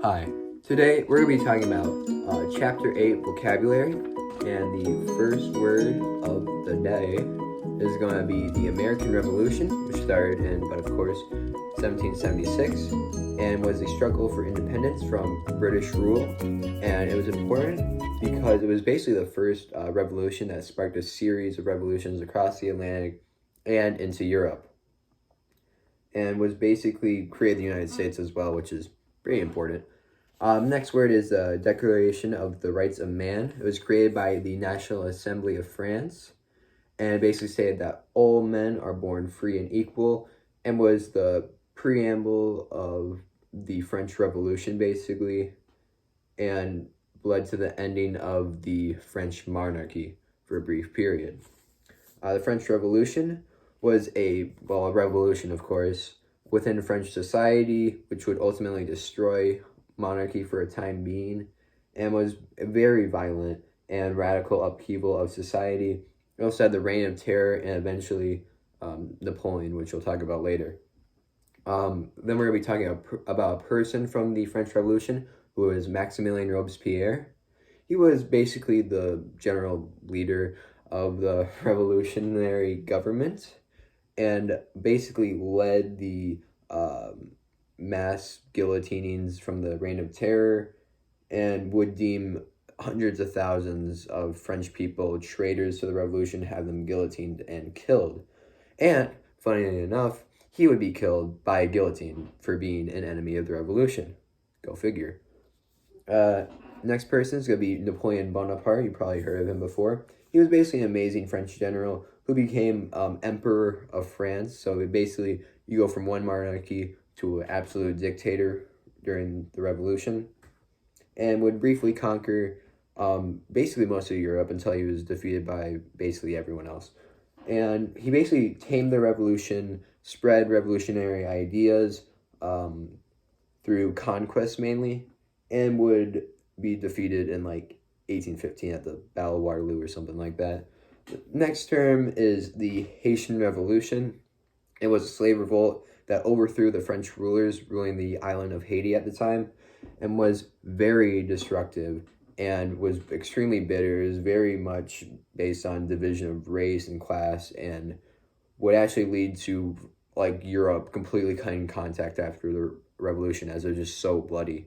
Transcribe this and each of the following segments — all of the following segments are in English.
Hi, today we're going to be talking about Chapter 8 vocabulary, and the first word of the day is going to be the American Revolution, which started in, but of course, 1776, and was a struggle for independence from British rule. And it was important because it was basically the first revolution that sparked a series of revolutions across the Atlantic and into Europe, and was basically created the United States as well, which is pretty important. Next word is the Declaration of the Rights of Man. It was created by the National Assembly of France, and it basically stated that all men are born free and equal, and was the preamble of the French Revolution, basically, and led to the ending of the French monarchy for a brief period. The French Revolution was a revolution, of course, within French society, which would ultimately destroy monarchy for a time being, and was a very violent and radical upheaval of society. It also had the Reign of Terror and eventually Napoleon, which we'll talk about later. Then we're going to be talking about a person from the French Revolution who was Maximilien Robespierre. He was basically the general leader of the revolutionary government and basically led the mass guillotinings from the Reign of Terror, and would deem hundreds of thousands of French people traitors to the revolution, have them guillotined and killed. And, funnily enough, he would be killed by a guillotine for being an enemy of the revolution. Go figure. Next person is going to be Napoleon Bonaparte. You probably heard of him before. He was basically an amazing French general who became Emperor of France. So basically, you go from one monarchy to an absolute dictator during the revolution, and would briefly conquer basically most of Europe until he was defeated by basically everyone else. And he basically tamed the revolution, spread revolutionary ideas through conquest mainly, and would be defeated in like 1815 at the Battle of Waterloo or something like that. The next term is the Haitian Revolution. It was a slave revolt that overthrew the French rulers ruling the island of Haiti at the time, and was very destructive and was extremely bitter. It was very much based on division of race and class, and would actually lead to like Europe completely cutting contact after the revolution, as it was just so bloody.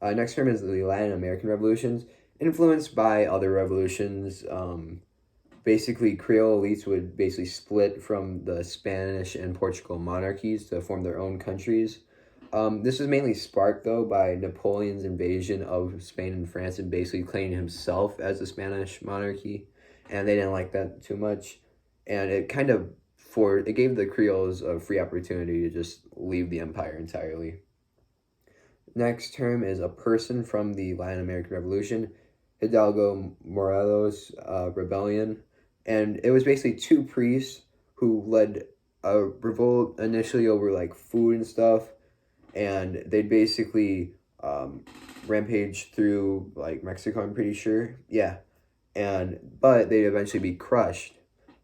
Next term is the Latin American revolutions, influenced by other revolutions. Basically, Creole elites would basically split from the Spanish and Portugal monarchies to form their own countries. This was mainly sparked, though, by Napoleon's invasion of Spain and France, and basically claiming himself as the Spanish monarchy, and they didn't like that too much. And it kind of it gave the Creoles a free opportunity to just leave the empire entirely. Next term is a person from the Latin American Revolution, Hidalgo Morelos Rebellion. And it was basically two priests who led a revolt initially over like food and stuff, and they'd basically rampage through like Mexico, I'm pretty sure. Yeah. But they'd eventually be crushed.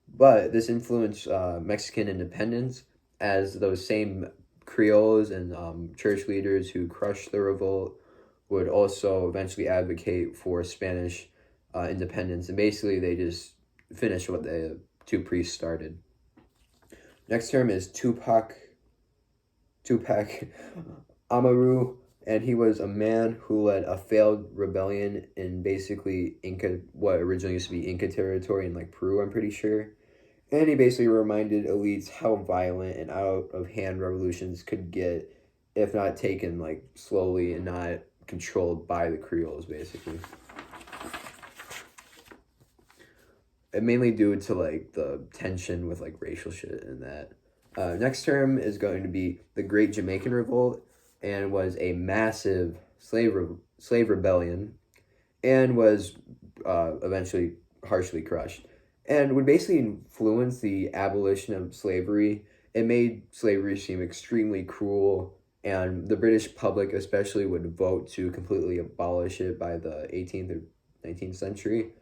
But this influenced Mexican independence, as those same Creoles and church leaders who crushed the revolt would also eventually advocate for Spanish independence. And basically they just finished what the two priests started. Next term is Tupac Amaru, and he was a man who led a failed rebellion in basically Inca, what originally used to be Inca territory in like Peru, I'm pretty sure. And he basically reminded elites how violent and out of hand revolutions could get if not taken like slowly and not controlled by the Creoles, basically. And mainly due to like the tension with like racial shit and that. Next term is going to be the Great Jamaican Revolt, and was a massive slave rebellion, and was eventually harshly crushed, and would basically influence the abolition of slavery. It made slavery seem extremely cruel, and the British public especially would vote to completely abolish it by the 18th or 19th century.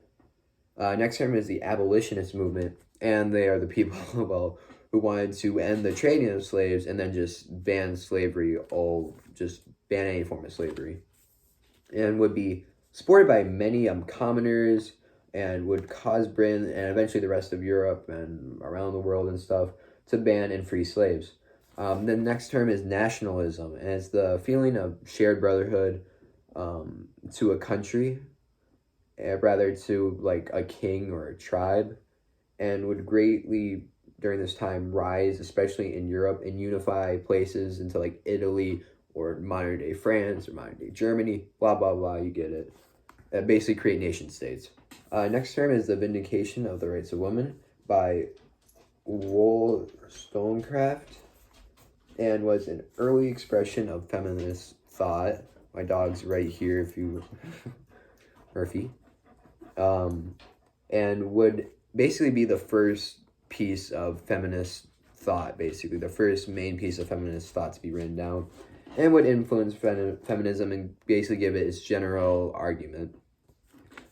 Next term is the abolitionist movement, and they are the people, who wanted to end the trading of slaves and then just ban slavery all just ban any form of slavery, and would be supported by many commoners, and would cause Britain and eventually the rest of Europe and around the world and stuff to ban and free slaves. The next term is nationalism, and it's the feeling of shared brotherhood to a country, rather to like a king or a tribe, and would greatly during this time rise, especially in Europe, and unify places into like Italy or modern day France or modern day Germany, blah blah blah, you get it. Basically create nation states. Next term is the vindication of the rights of women by Wollstonecraft, and was an early expression of feminist thought. My dog's right here if you Murphy. And would basically be the first piece of feminist thought, basically the first main piece of feminist thought to be written down, and would influence feminism and basically give it its general argument.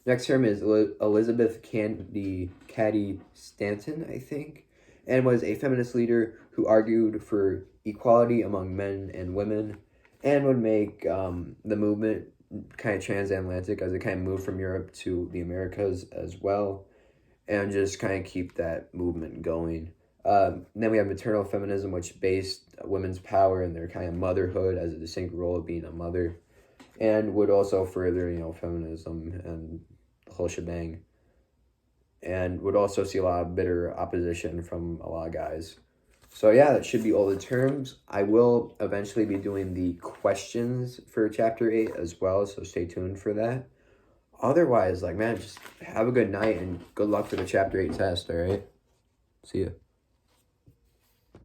Next term is Elizabeth Cady Stanton, I think, and was a feminist leader who argued for equality among men and women, and would make the movement kind of transatlantic as it kind of moved from Europe to the Americas as well, and just kind of keep that movement going. Then we have maternal feminism, which based women's power and their kind of motherhood as a distinct role of being a mother, and would also further, feminism and the whole shebang, and would also see a lot of bitter opposition from a lot of guys. So yeah, that should be all the terms. I will eventually be doing the questions for chapter 8 as well, so stay tuned for that. Otherwise, just have a good night and good luck for the chapter 8 test, all right? See ya.